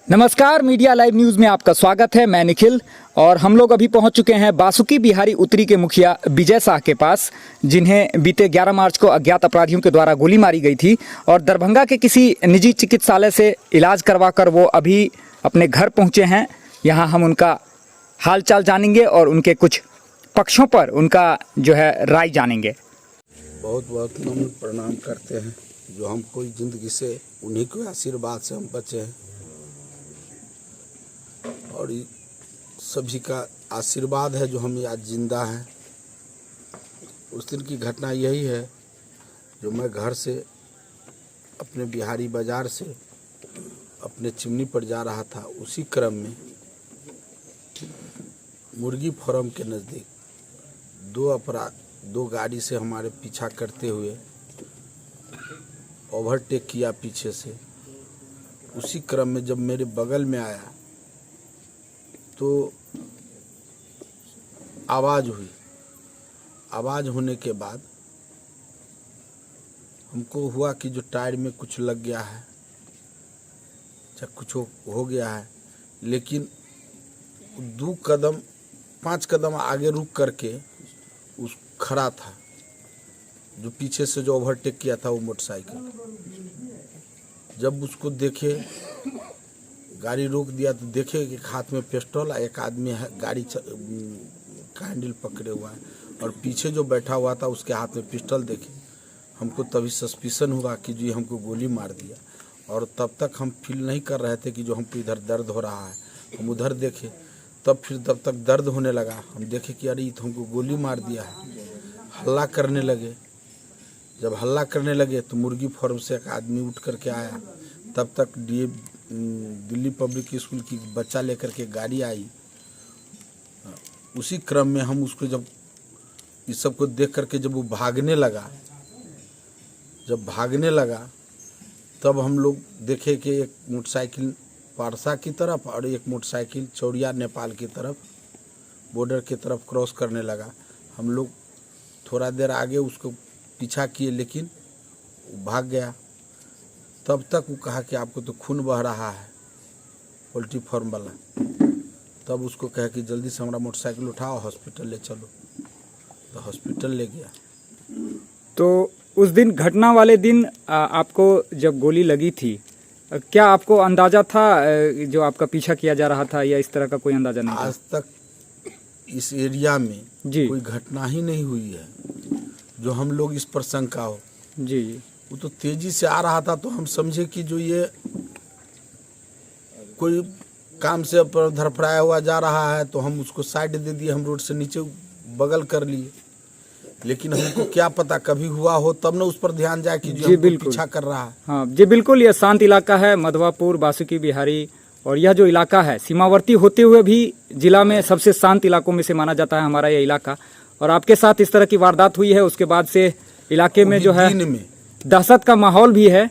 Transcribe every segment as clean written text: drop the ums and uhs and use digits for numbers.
नमस्कार, media live news में आपका स्वागत है। मैं निखिल और हम लोग अभी पहुंच चुके हैं बासुकी बिहारी उत्तरी के मुखिया विजय शाह के पास, जिन्हें बीते 11 मार्च को अज्ञात अपराधियों के द्वारा गोली मारी गई थी और दरभंगा के किसी निजी चिकित्सालय से इलाज करवाकर वो अभी अपने घर पहुंचे हैं। यहां हम उनका हालचाल जानेंगे और उनके कुछ पक्षों पर उनका जो है राय जानेंगे। बहुत बहुत नम्र प्रणाम करते हैं जो हमको ज़िंदगी से उन्हीं के आशीर्वाद से हम बचे हैं और सभी का आशीर्वाद है जो हम आज जिंदा हैं। उस दिन की घटना यही है जो मैं घर से अपने बिहारी बाज़ार से अपने चिमनी पर जा रहा था। उसी क्रम में मुर्गी फार्म के नज़दीक दो गाड़ी से हमारे पीछा करते हुए ओवरटेक किया पीछे से। उसी क्रम में जब मेरे बगल में आया तो आवाज़ हुई। आवाज़ होने के बाद हमको हुआ कि जो टायर में कुछ लग गया है या कुछ हो गया है, लेकिन 5 कदम आगे रुक करके उस खड़ा था जो पीछे से जो ओवरटेक किया था वो मोटरसाइकिल। जब उसको देखे, गाड़ी रोक दिया तो देखे कि हाथ में पिस्टल, एक आदमी है गाड़ी का हैंडल पकड़े हुआ है और पीछे जो बैठा हुआ था उसके हाथ में पिस्टल देखे। हमको तभी सस्पिशन हुआ कि जो हमको गोली मार दिया और तब तक हम फील नहीं कर रहे थे कि जो हमको इधर दर्द हो रहा है। हम उधर देखे तब तक दर्द होने लगा। हम देखे कि अरे तो हमको गोली मार दिया है। हल्ला करने लगे। जब हल्ला करने लगे तो मुर्गी फार्म से एक आदमी उठ करके आया। तब तक दिल्ली पब्लिक स्कूल की बच्चा लेकर के गाड़ी आई। उसी क्रम में हम उसको जब इस सब को देख करके जब वो भागने लगा तब हम लोग देखे कि एक मोटरसाइकिल पारसा की तरफ और एक मोटरसाइकिल चौड़िया नेपाल की तरफ बॉर्डर की तरफ क्रॉस करने लगा। हम लोग थोड़ा देर आगे उसको पीछा किए लेकिन वो भाग गया। तब तक वो कहा कि आपको तो खून बह रहा है, पोल्ट्री फार्म वाला। तब उसको कहा कि जल्दी से हमारा मोटरसाइकिल उठाओ, हॉस्पिटल ले चलो। तो हॉस्पिटल ले गया। तो उस दिन, घटना वाले दिन आपको जब गोली लगी थी, क्या आपको अंदाजा था जो आपका पीछा किया जा रहा था, या इस तरह का कोई अंदाजा नहीं? आज तक इस एरिया में जी कोई घटना ही नहीं हुई है जो हम लोग इस पर शंका हो। जी। वो तो तेजी से आ रहा था तो हम समझे कि जो ये कोई काम से धरफड़ाया हुआ जा रहा है तो हम उसको साइड दे दिए। हम रोड से नीचे बगल कर लिए, लेकिन हमको क्या पता कभी हुआ हो तब न उस पर ध्यान जाए कि जो हमको पीछा कर रहा है। हाँ जी, बिल्कुल। यह शांत इलाका है, मधवापुर, बासुकी बिहारी, और यह जो इलाका है सीमावर्ती होते हुए भी जिला में सबसे शांत इलाकों में से माना जाता है हमारा यह इलाका। और आपके साथ इस तरह की वारदात हुई है, उसके बाद से इलाके में जो है दहशत का माहौल भी है।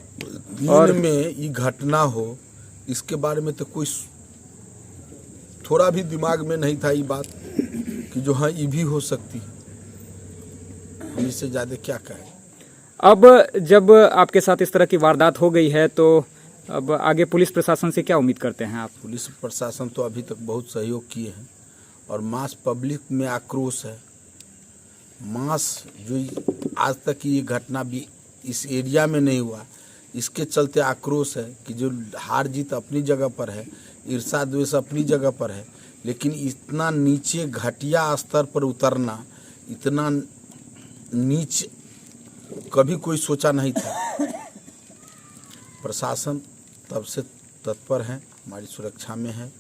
और में ये घटना हो इसके बारे में तो कोई थोड़ा भी दिमाग में नहीं था ये बात कि जो हाँ ये भी हो सकती है। हम इससे ज़्यादा क्या कहें। अब जब आपके साथ इस तरह की वारदात हो गई है तो अब आगे पुलिस प्रशासन से क्या उम्मीद करते हैं आप? पुलिस प्रशासन तो अभी तक बहुत सहयोग किए हैं और मास पब्लिक में आक्रोश है। मास जो आज तक ये घटना भी इस एरिया में नहीं हुआ, इसके चलते आक्रोश है कि जो हार जीत अपनी जगह पर है, ईर्षा द्वेष अपनी जगह पर है, लेकिन इतना नीचे घटिया स्तर पर उतरना, इतना नीच कभी कोई सोचा नहीं था। प्रशासन तब से तत्पर है, हमारी सुरक्षा में है,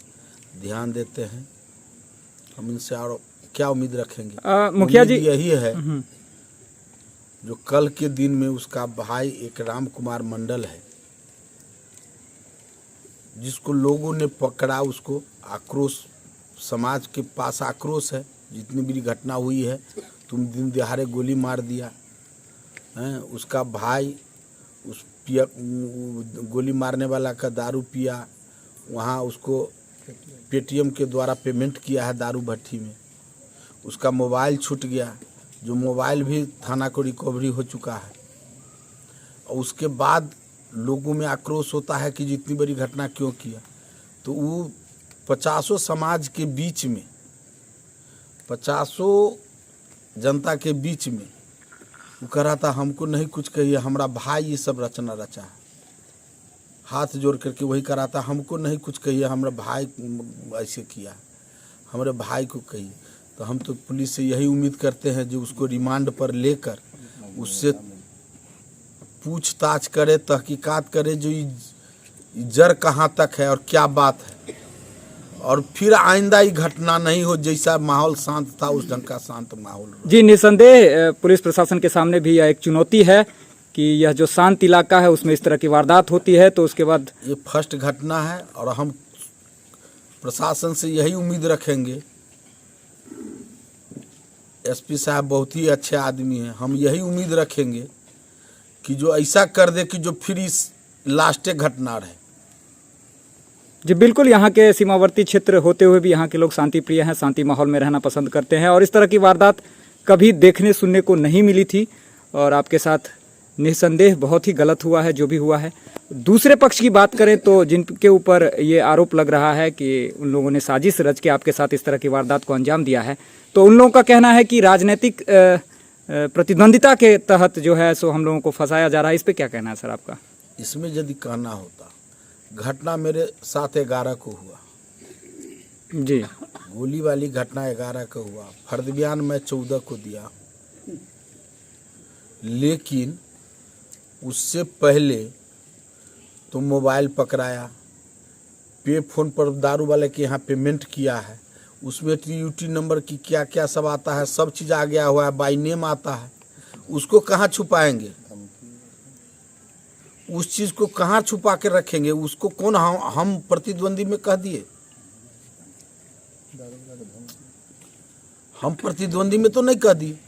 ध्यान देते हैं। हम इनसे और क्या उम्मीद रखेंगे? मुखिया जी, यही है जो कल के दिन में उसका भाई एक राम कुमार मंडल है जिसको लोगों ने पकड़ा। उसको आक्रोश, समाज के पास आक्रोश है। जितनी बड़ी घटना हुई है, तुम दिन दिहाड़े गोली मार दिया है। उसका भाई उस गोली मारने वाला का दारू पिया, वहाँ उसको पेटीएम के द्वारा पेमेंट किया है दारू भट्टी में। उसका मोबाइल छूट गया, जो मोबाइल भी थाना को रिकवरी हो चुका है। और उसके बाद लोगों में आक्रोश होता है कि जितनी बड़ी घटना क्यों किया। तो वो 50 समाज के बीच में, 50 जनता के बीच में वो कह रहा था हमको नहीं कुछ कहिए, हमारा भाई ये सब रचना रचा है। हाथ जोड़ करके वही कह रहा था हमको नहीं कुछ कहिए, हमारा भाई ऐसे किया, हमारे भाई को कहिए। तो हम तो पुलिस से यही उम्मीद करते हैं जो उसको रिमांड पर लेकर उससे पूछताछ करे, तहकीकात करे, जो जड़ कहाँ तक है और क्या बात है, और फिर आइंदा ही घटना नहीं हो। जैसा माहौल शांत था उस ढंग का शांत माहौल हो। जी, निसंदेह पुलिस प्रशासन के सामने भी यह एक चुनौती है कि यह जो शांत इलाका है उसमें इस तरह की वारदात होती है, तो उसके बाद ये फर्स्ट घटना है और हम प्रशासन से यही उम्मीद रखेंगे। एसपी साहब बहुत ही अच्छे आदमी हैं, हम यही उम्मीद रखेंगे कि जो ऐसा कर दे कि जो फिर इस लास्ट घटना रहे। जी बिल्कुल, यहाँ के सीमावर्ती क्षेत्र होते हुए भी यहाँ के लोग शांति प्रिय हैं, शांति माहौल में रहना पसंद करते हैं और इस तरह की वारदात कभी देखने सुनने को नहीं मिली थी। और आपके साथ निसंदेह बहुत ही गलत हुआ है जो भी हुआ है। दूसरे पक्ष की बात करें तो जिनके ऊपर ये आरोप लग रहा है कि उन लोगों ने साजिश रच के आपके साथ इस तरह की वारदात को अंजाम दिया है, तो उन लोगों का कहना है कि राजनीतिक प्रतिद्वंदिता के तहत जो है सो हम लोगों को फंसाया जा रहा है। इस पे क्या कहना है सर आपका? इसमें यदि कहना होता, घटना मेरे साथ 11 को हुआ जी, गोली वाली घटना 11 को हुआ, फर्द बयान मैं 14 को दिया, लेकिन उससे पहले तो मोबाइल पकड़ाया, पे फोन पर दारू वाले के यहाँ पेमेंट किया है, उसमें यूटी नंबर की क्या क्या सब आता है, सब चीज़ आ गया हुआ है, बाई नेम आता है। उसको कहाँ छुपाएंगे, उस चीज़ को कहाँ छुपा के रखेंगे? उसको कौन हम प्रतिद्वंदी में कह दिए? हम प्रतिद्वंदी में तो नहीं कह दिए,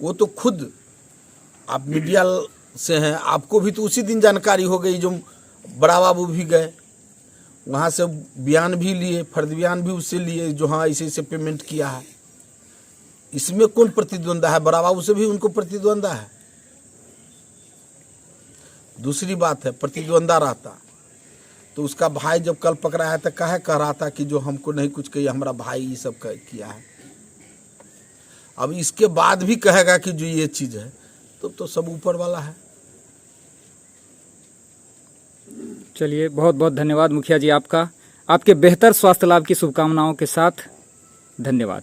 वो तो खुद आप मीडिया से हैं, आपको भी तो उसी दिन जानकारी हो गई। जो बड़ा बाबू भी गए वहाँ से बयान भी लिए, फर्द बयान भी उससे लिए जो हाँ ऐसे ऐसे पेमेंट किया है। इसमें कौन प्रतिद्वंदा है? बड़ा बाबू से भी उनको प्रतिद्वंदा है। दूसरी बात है, प्रतिद्वंदा रहता तो उसका भाई जब कल पकड़ा है तो काहे कह रहा था कि जो हमको नहीं कुछ कहिए, हमारा भाई ये सब किया है। अब इसके बाद भी कहेगा कि जो ये चीज़ है तो सब ऊपर वाला है। चलिए, बहुत बहुत धन्यवाद मुखिया जी आपका। आपके बेहतर स्वास्थ्य लाभ की शुभकामनाओं के साथ धन्यवाद।